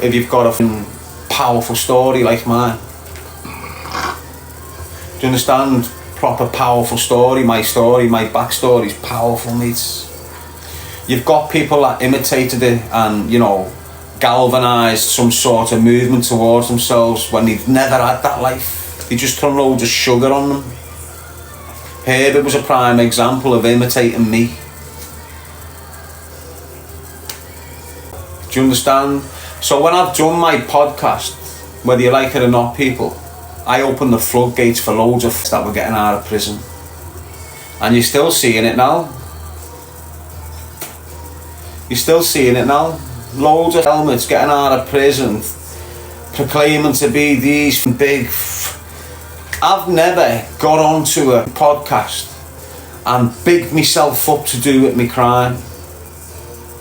you've got a powerful story like mine. Do you understand? Proper powerful story, my backstory is powerful, mates. You've got people that imitated it and, you know, galvanised some sort of movement towards themselves when they've never had that life. They just throw loads of sugar on them. Herbert was a prime example of imitating me. Do you understand? So when I've done my podcast, whether you like it or not, people, I opened the floodgates for loads of that were getting out of prison. And you're still seeing it now. You're still seeing it now. Loads of helmets getting out of prison, proclaiming to be these big... I've never got onto a podcast and bigged myself up to do with my crime.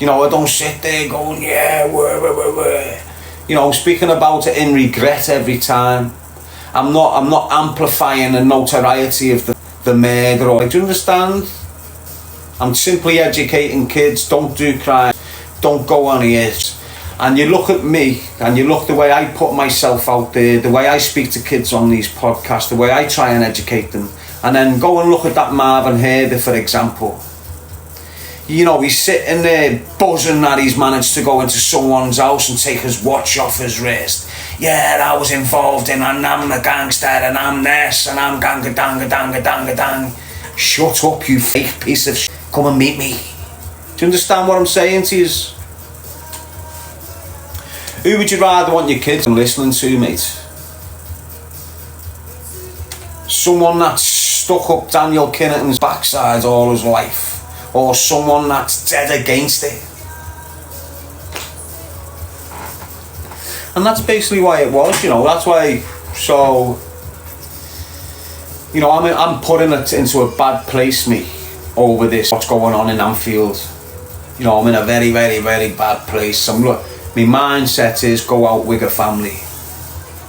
You know, I don't sit there going, yeah, you know, speaking about it in regret every time. I'm not amplifying the notoriety of the murder. Do you understand? I'm simply educating kids. Don't do crime. Don't go on here. And you look at me, and you look the way I put myself out there, the way I speak to kids on these podcasts, the way I try and educate them, and then go and look at that Marvin Herbert, for example. You know, he's sitting there buzzing that he's managed to go into someone's house and take his watch off his wrist. Yeah, I was involved in, and I'm a gangster, and I'm this, and I'm ganga danga danga danga dang. Shut up, you fake piece of shit. Come and meet me. Do you understand what I'm saying to you? Who would you rather want your kids listening to, mate? Someone that's stuck up Daniel Kinahan's backside all his life? Or someone that's dead against it? And that's basically why it was, you know, that's why. So, you know, I'm putting it into a bad place, me, over this, what's going on in Anfield. You know, I'm in a very, very, very bad place. My mindset is go out with a family,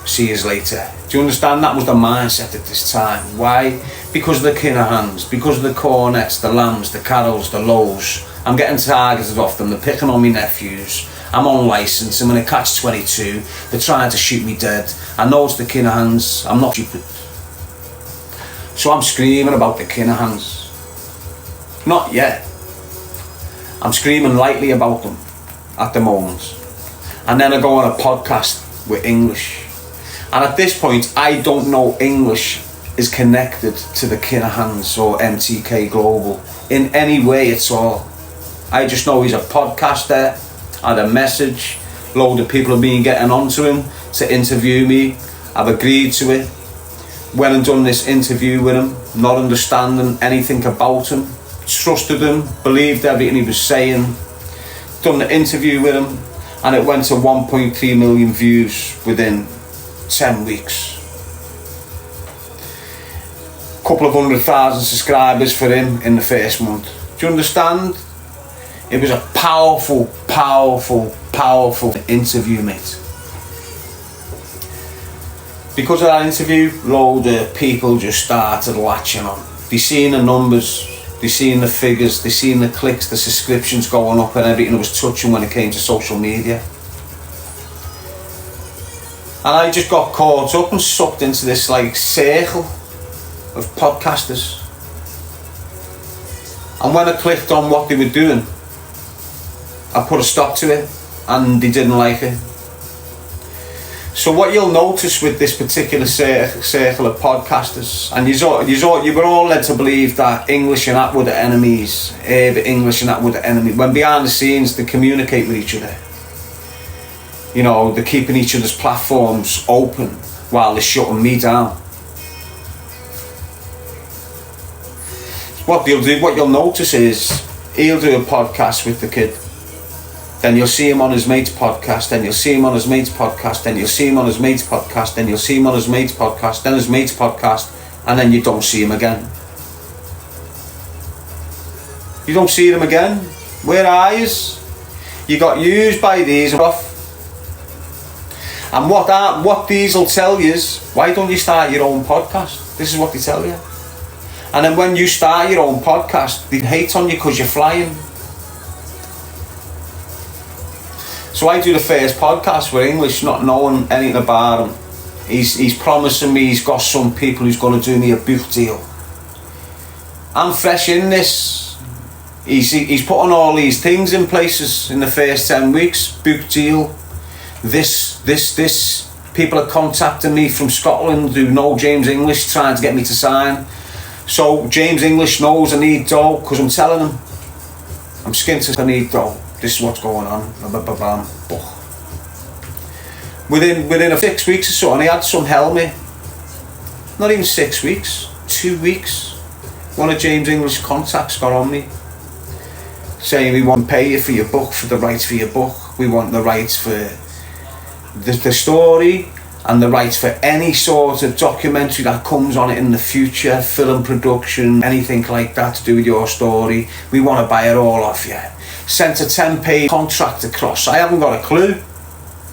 see you later. Do you understand? That was the mindset at this time. Why? Because of the kinahans, because of the cornets, the lambs, the carols, the lows. I'm getting targeted off them, they're picking on my nephews. I'm on licence, I'm in a catch-22, they're trying to shoot me dead. I know it's the kinahans, I'm not stupid. So I'm screaming about the kinahans. Not yet. I'm screaming lightly about them at the moment. And then I go on a podcast with English. And at this point, I don't know English is connected to the Kinahans or MTK Global in any way at all. I just know he's a podcaster, had a message, load of people have been getting onto him to interview me. I've agreed to it. Went and done this interview with him, not understanding anything about him. Trusted him, believed everything he was saying. Done the interview with him, and it went to 1.3 million views within 10 weeks. Couple of 100,000 subscribers for him in the first month. Do you understand? It was a powerful, powerful, powerful interview, mate. Because of that interview, loads of people just started latching on. They seen the numbers, they seen the figures, they seen the clicks, the subscriptions going up and everything was touching when it came to social media. And I just got caught up and sucked into this like circle of podcasters. And when I clicked on what they were doing, I put a stop to it and they didn't like it. So what you'll notice with this particular circle of podcasters, and you were all led to believe that English and that were the enemies, English and that were the enemy, when behind the scenes they communicate with each other. You know, they're keeping each other's platforms open while they're shutting me down. What they'll do, what you'll notice is, he'll do a podcast with the kid. Then you'll see him on his mate's podcast, then you'll see him on his mate's podcast, then you'll see him on his mate's podcast, then you'll see him on his mate's podcast, then his mate's podcast, and then you don't see him again. You don't see them again. Where are yous? You got used by these and off. And what these will tell you is, why don't you start your own podcast? This is what they tell you. And then when you start your own podcast, they hate on you because you're flying. So I do the first podcast with English, not knowing anything about him. He's promising me he's got some people who's going to do me a book deal. I'm fresh in this. He's putting all these things in places in the first 10 weeks. Book deal. This. People are contacting me from Scotland who know James English, trying to get me to sign. So James English knows I need dough, because I'm telling him. I'm skint I need dough. This is what's going on. Within 6 weeks or so, and he had some helmet. Not even 6 weeks, 2 weeks. One of James English contacts got on me, saying we want to pay you for your book, for the rights for your book. We want the rights for the story, and the rights for any sort of documentary that comes on it in the future, film production, anything like that to do with your story. We want to buy it all off you. Sent a 10-page contract across. I haven't got a clue.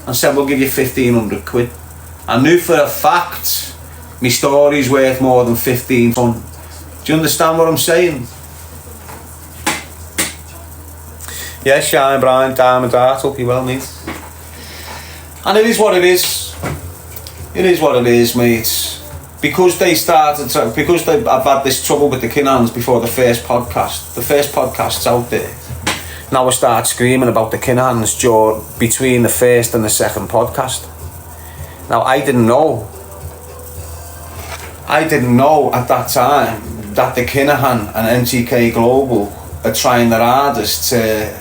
And said we'll give you 1,500 quid. I knew for a fact my story's worth more than 15 ton. Do you understand what I'm saying? Yeah, Shine Brian, Diamond Art, hope you well, mate. And it is what it is. It is what it is, mate. Because I've had this trouble with the kinahans before the first podcast's out there. Now I start screaming about the kinahans between the first and the second podcast. Now I didn't know at that time that the Kinahan and NTK Global are trying their hardest to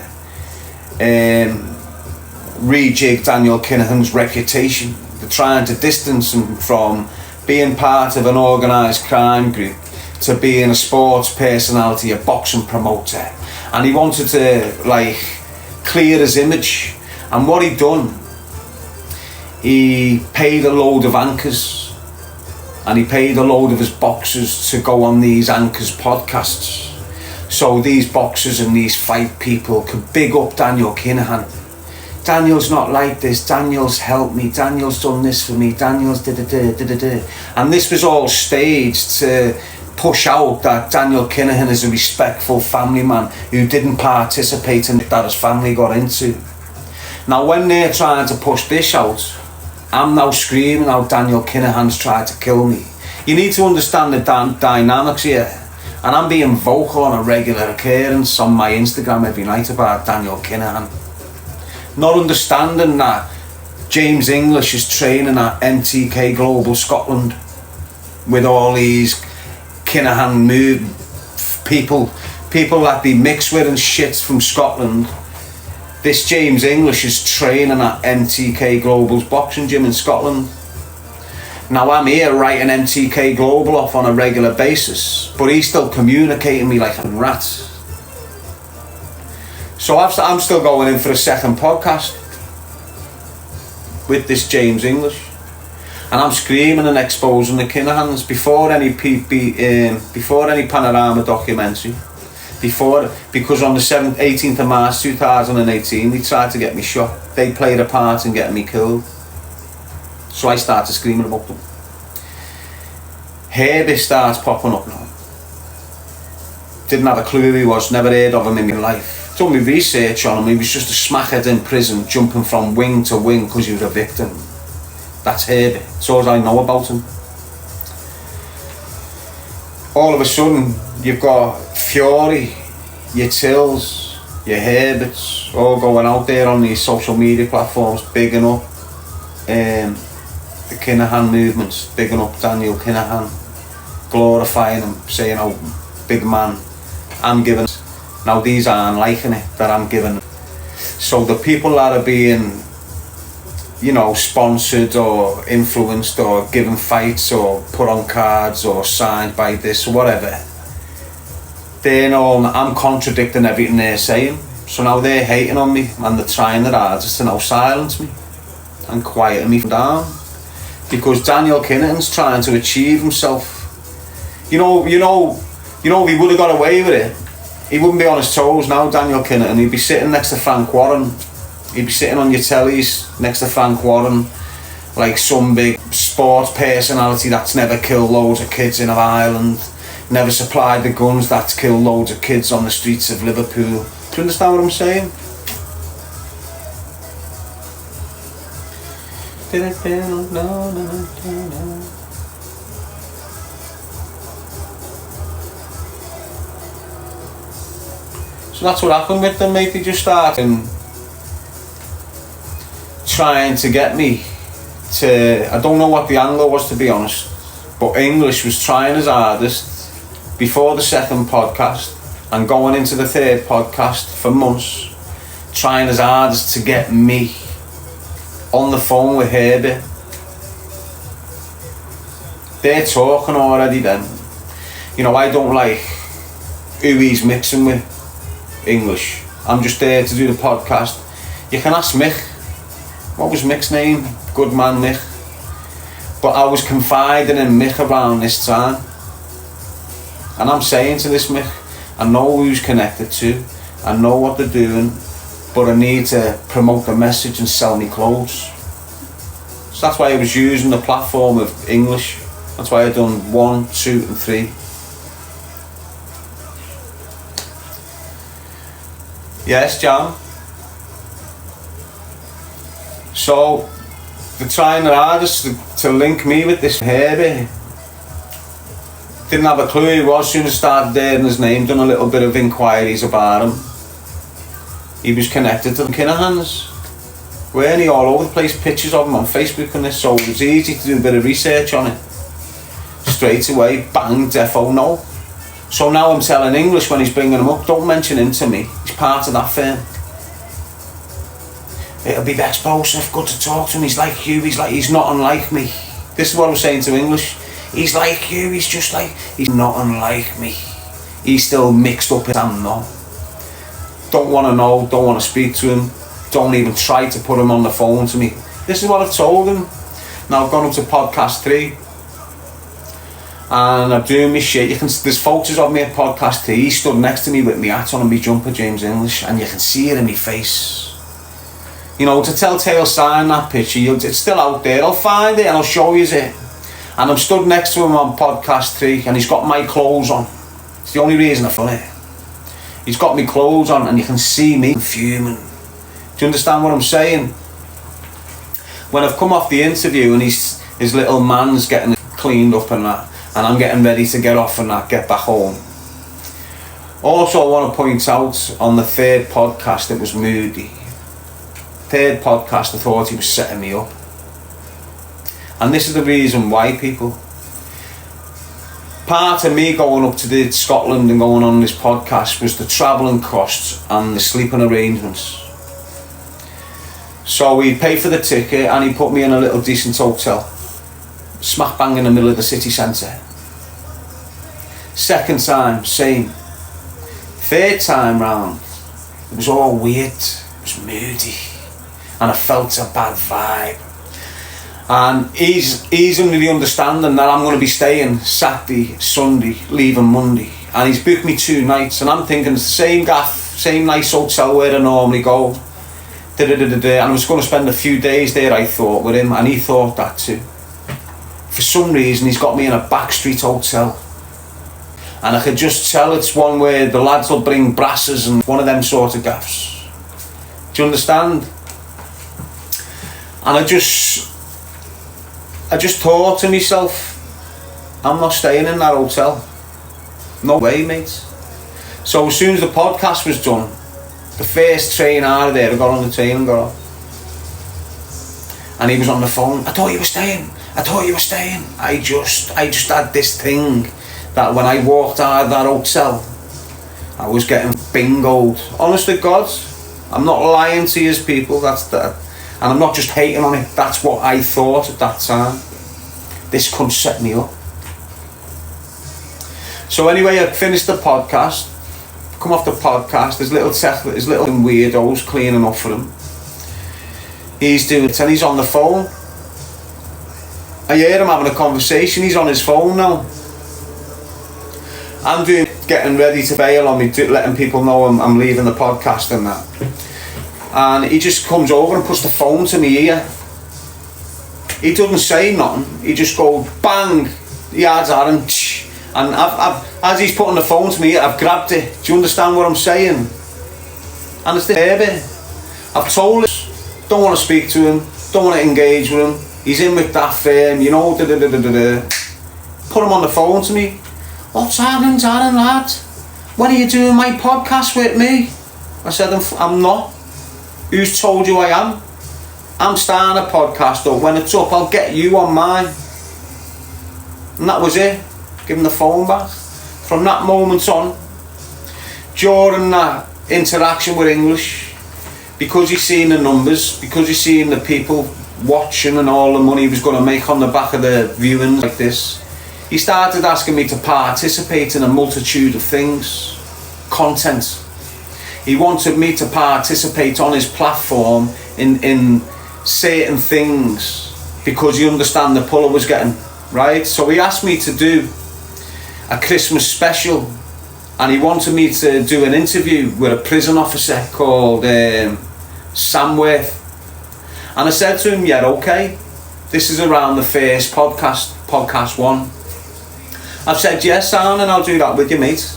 rejig Daniel Kinahan's reputation. They're trying to distance him from being part of an organised crime group to being a sports personality, a boxing promoter. And he wanted to clear his image. And what he done, he paid a load of anchors and he paid a load of his boxers to go on these anchors podcasts, so these boxers and these fight people could big up Daniel Kinahan. Daniel's not like this, Daniel's helped me, Daniel's done this for me, Daniel's da-da-da. And this was all staged to push out that Daniel Kinahan is a respectful family man who didn't participate in that his family got into. Now when they're trying to push this out, I'm now screaming how Daniel Kinahan's tried to kill me. You need to understand the dynamics here. And I'm being vocal on a regular occurrence on my Instagram every night about Daniel Kinahan. Not understanding that James English is training at NTK Global Scotland with all these Kinahan people that they mix with and shit from Scotland. This James English is training at NTK Global's boxing gym in Scotland. Now I'm here writing NTK Global off on a regular basis, but he's still communicating me like a rat. So I'm still going in for a second podcast with this James English. And I'm screaming and exposing the Kinahans before any Panorama documentary. Because on the 18th of March 2018 they tried to get me shot. They played a part in getting me killed. So I started screaming about them. Herbie starts popping up now. Didn't have a clue who he was, never heard of him in my life. Done my research on him, he was just a smackhead in prison jumping from wing to wing because he was a victim. That's Herbie, that's all I know about him. All of a sudden you've got Fury, your Tills, your Herberts, all going out there on these social media platforms, bigging up the Kinahan movements, bigging up Daniel Kinahan, glorifying him, saying, oh, big man, I'm giving it. Now these aren't liking it, that I'm giving it. So the people that are being, sponsored or influenced or given fights or put on cards or signed by this or whatever, they're all, I'm contradicting everything they're saying. So now they're hating on me and they're trying their hardest to now silence me and quieten me down. Because Daniel Kinahan's trying to achieve himself. If he would have got away with it, he wouldn't be on his toes now, Daniel Kinahan. He'd be sitting next to Frank Warren. He'd be sitting on your tellies next to Frank Warren, like some big sports personality that's never killed loads of kids in Ireland, never supplied the guns that's killed loads of kids on the streets of Liverpool. Do you understand what I'm saying? So that's what happened with them, mate. They just started trying to get me to, I don't know what the angle was, to be honest, but English was trying his hardest before the second podcast and going into the third podcast for months, trying his hardest to get me on the phone with Herbie. They're talking already then. You know, I don't like who he's mixing with English. I'm just there to do the podcast. You can ask Mick. What was Mick's name? Good man Mick. But I was confiding in Mick around this time. And I'm saying to this Mick, I know who's connected to, I know what they're doing, but I need to promote the message and sell me clothes. So that's why I was using the platform of English. That's why I done 1, 2 and 3. Yes, John. So they're trying their hardest to link me with this Herbie. Didn't have a clue who he was. Soon as I started hearing his name, done a little bit of inquiries about him. He was connected to the Kinahans. Weren't he? All over the place, pictures of him on Facebook and this, so it was easy to do a bit of research on it. Straight away, bang, defo no. So now I'm telling English when he's bringing him up, don't mention him to me. He's part of that firm. It'll be explosive, good to talk to him. He's like you, he's not unlike me. This is what I'm saying to English. He's like you, he's not unlike me. He's still mixed up, I'm not. Don't want to know, don't want to speak to him. Don't even try to put him on the phone to me. This is what I've told him. Now I've gone up to podcast 3. And I'm doing my shit. There's photos of me at podcast 3. He stood next to me with me hat on and me jumper, James English, and you can see it in my face. You know, it's a telltale sign, that picture. It's still out there. I'll find it and I'll show you it. And I'm stood next to him on podcast 3 and he's got my clothes on. It's the only reason I've done it. He's got my clothes on and you can see me fuming. Do you understand what I'm saying? When I've come off the interview and his little man's getting cleaned up and that, and I'm getting ready to get off and that, get back home. Also, I want to point out on the third podcast, it was Moody. Third podcast, I thought he was setting me up. And this is the reason why, people. Part of me going up to Scotland and going on this podcast was the travelling costs and the sleeping arrangements. So he paid for the ticket and he put me in a little decent hotel, smack bang in the middle of the city centre. Second time, same. Third time round, it was all weird, it was moody, and I felt a bad vibe. And he's under the understanding that I'm going to be staying Saturday, Sunday, leaving Monday, and he's booked me 2 nights, and I'm thinking it's the same gaff, same nice hotel where I normally go. And I was going to spend a few days there, I thought, with him, and he thought that too. For some reason, he's got me in a backstreet hotel. And I could just tell it's one where the lads will bring brasses and one of them sort of gaffs. Do you understand? And I just thought to myself, I'm not staying in that hotel. No way, mate. So as soon as the podcast was done, the first train out of there, I got on the train and got off. And he was on the phone. I thought you were staying. I just had this thing that when I walked out of that hotel, I was getting bingoed. Honest to God, I'm not lying to you people, that's that. And I'm not just hating on it, that's what I thought at that time. This could set me up. So anyway, I finished the podcast, come off the podcast, there's little weirdos cleaning up for him. He's doing it and he's on the phone. I hear him having a conversation, he's on his phone now. I'm getting ready to bail on me, letting people know I'm leaving the podcast and that. And he just comes over and puts the phone to me ear. He doesn't say nothing, he just goes bang, he adds at him, and I've as he's putting the phone to me ear, I've grabbed it. Do you understand what I'm saying? And it's the Herbie. I've told him, don't want to speak to him, don't want to engage with him. He's in with that firm, you know, Put him on the phone to me. What's happening, Darren, lad? When are you doing my podcast with me? I said, I'm not. Who's told you I am? I'm starting a podcast up. When it's up, I'll get you on mine. And that was it. Give him the phone back. From that moment on, during that interaction with English, because he's seen the numbers, because he's seen the people watching and all the money he was going to make on the back of the viewings like this, he started asking me to participate in a multitude of things. Content. He wanted me to participate on his platform in certain things because he understand the pull I was getting, right? So he asked me to do a Christmas special, and he wanted me to do an interview with a prison officer called Samworth. And I said to him, yeah, okay, this is around the first podcast 1. I've said, yes, Darren, and I'll do that with you, mate.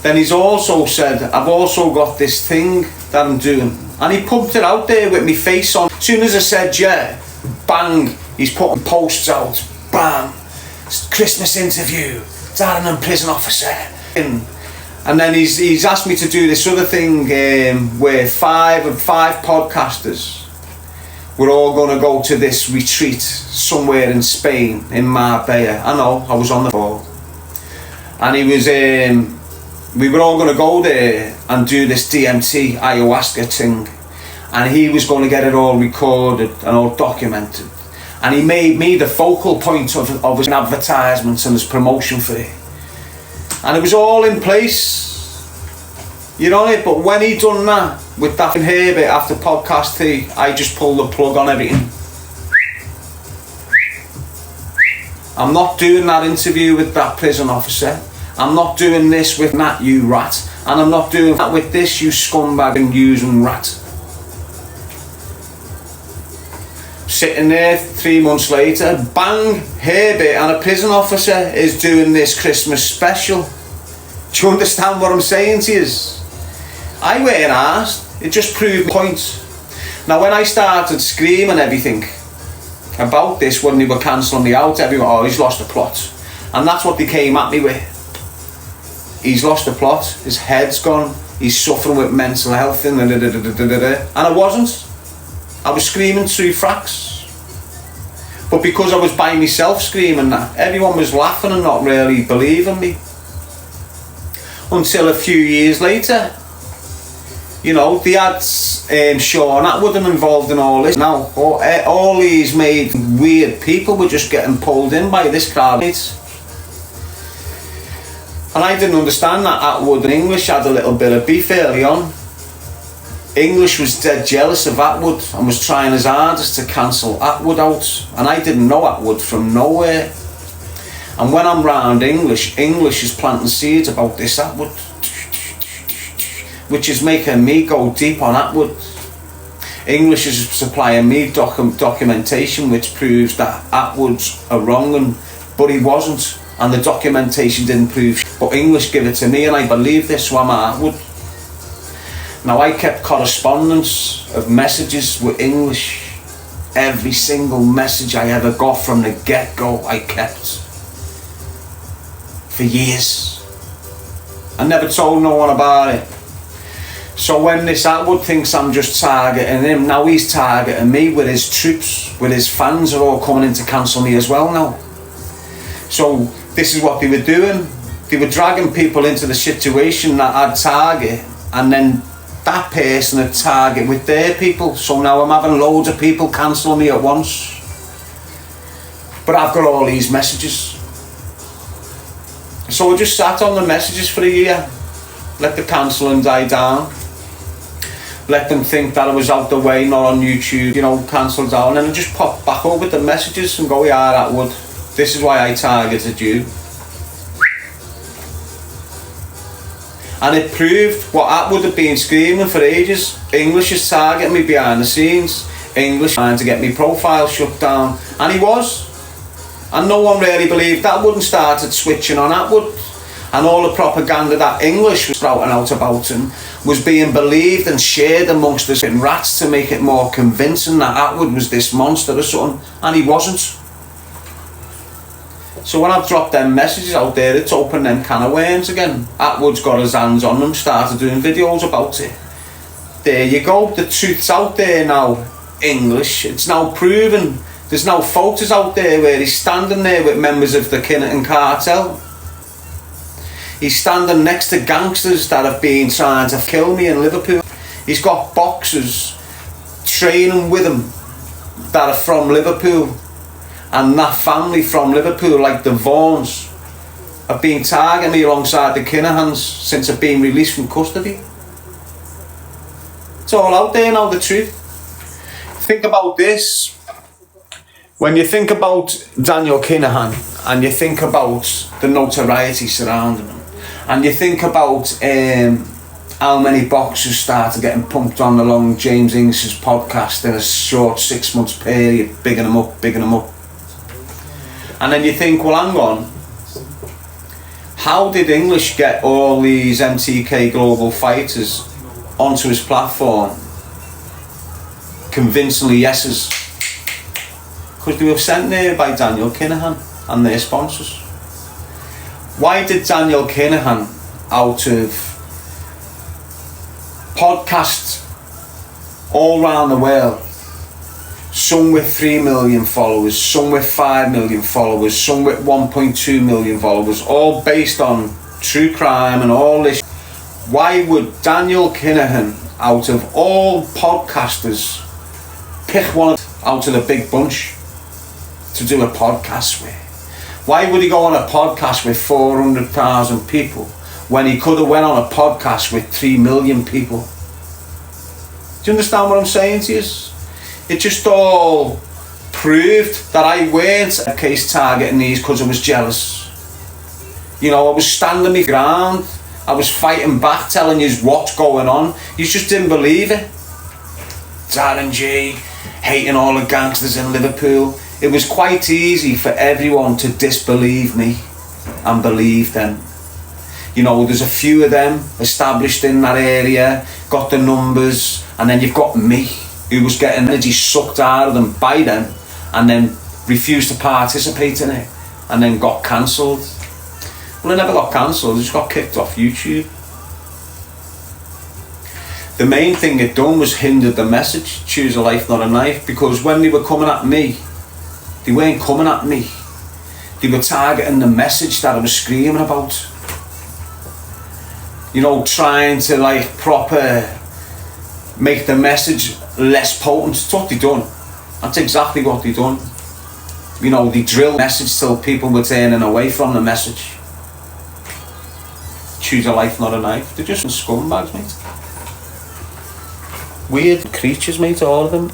Then he's also said, I've also got this thing that I'm doing. And he pumped it out there with me face on. As soon as I said, yeah, bang, he's putting posts out, bam, Christmas interview, Darren and prison officer. And then he's asked me to do this other thing where five podcasters, we're all going to go to this retreat somewhere in Spain, in Marbella. I know, I was on the phone. And he was, we were all going to go there and do this DMT ayahuasca thing. And he was going to get it all recorded and all documented. And he made me the focal point of his advertisements and his promotion for it. And it was all in place. You know it? But when he done that, with that Herbert after podcast 3, I just pulled the plug on everything. I'm not doing that interview with that prison officer. I'm not doing this with that, you rat. And I'm not doing that with this, you scumbag and using rat. Sitting there 3 months later, bang, Herbert and a prison officer is doing this Christmas special. Do you understand what I'm saying to you? I weren't asked. It just proved the point. Now when I started screaming everything about this when they were cancelling me out, everyone, oh, he's lost the plot. And that's what they came at me with. He's lost the plot, his head's gone, he's suffering with mental health and I wasn't. I was screaming through fracks. But because I was by myself screaming that, everyone was laughing and not really believing me. Until a few years later, you know, they had Sean Atwood involved in all this. Now, all these made weird people were just getting pulled in by this crowd. And I didn't understand that Atwood and English had a little bit of beef early on. English was dead jealous of Atwood and was trying his hardest to cancel Atwood out. And I didn't know Atwood from nowhere. And when I'm round English is planting seeds about this Atwood, which is making me go deep on Atwood. English is supplying me documentation which proves that Atwood's a wrong un, but he wasn't. And the documentation didn't prove. But English give it to me and I believe this, so I'm Atwood. Now I kept correspondence of messages with English. Every single message I ever got from the get-go I kept. For years. I never told no one about it. So when this Atwood thinks I'm just targeting him, now he's targeting me with his troops, with his fans are all coming in to cancel me as well now. So this is what they were doing. They were dragging people into the situation that I'd target, and then that person would target with their people. So now I'm having loads of people cancelling me at once. But I've got all these messages. So I just sat on the messages for a year. Let the cancelling die down. Let them think that I was out the way, not on YouTube, you know, cancelled down. And I just pop back over the messages and go, yeah, Atwood, this is why I targeted you. And it proved what Atwood had been screaming for ages. English is targeting me behind the scenes. English trying to get me profile shut down. And he was. And no one really believed Atwood and started switching on Atwood. And all the propaganda that English was sprouting out about him was being believed and shared amongst us in rats to make it more convincing that Atwood was this monster or something, and he wasn't. So when I've dropped them messages out there, it's opened them can of worms again. Atwood's got his hands on them, started doing videos about it. There you go, the truth's out there now, English. It's now proven. There's now photos out there where he's standing there with members of the Kinahan cartel. He's standing next to gangsters that have been trying to kill me in Liverpool. He's got boxers training with him that are from Liverpool. And that family from Liverpool, like the Vaughans, have been targeting me alongside the Kinahans since I've been released from custody. It's all out there now, the truth. Think about this. When you think about Daniel Kinahan and you think about the notoriety surrounding him, and you think about how many boxers started getting pumped on along James English's podcast in a short 6 months period, bigging them up. And then you think, well, hang on, how did English get all these MTK global fighters onto his platform? Convincingly yeses. Because they were sent there by Daniel Kinahan and their sponsors. Why did Daniel Kinahan, out of podcasts all around the world, some with 3 million followers, some with 5 million followers, some with 1.2 million followers, all based on true crime and all this, why would Daniel Kinahan, out of all podcasters, pick one out of the big bunch to do a podcast with? Why would he go on a podcast with 400,000 people when he could have went on a podcast with 3 million people? Do you understand what I'm saying to you? It just all proved that I weren't a case targeting these because I was jealous. You know, I was standing my ground. I was fighting back, telling you what's going on. You just didn't believe it. Darren G hating all the gangsters in Liverpool. It was quite easy for everyone to disbelieve me and believe them. You know, there's a few of them established in that area, got the numbers, and then you've got me, who was getting energy sucked out of them by them, and then refused to participate in it, and then got cancelled. Well, I never got cancelled, I just got kicked off YouTube. The main thing it done was hindered the message, choose a life, not a knife, because when they were coming at me, they weren't coming at me. They were targeting the message that I was screaming about. You know, trying to like proper make the message less potent. That's what they done. That's exactly what they done. You know, they drilled the message till people were turning away from the message. Choose a life, not a knife. They're just scumbags, mate. Weird creatures, mate, all of them.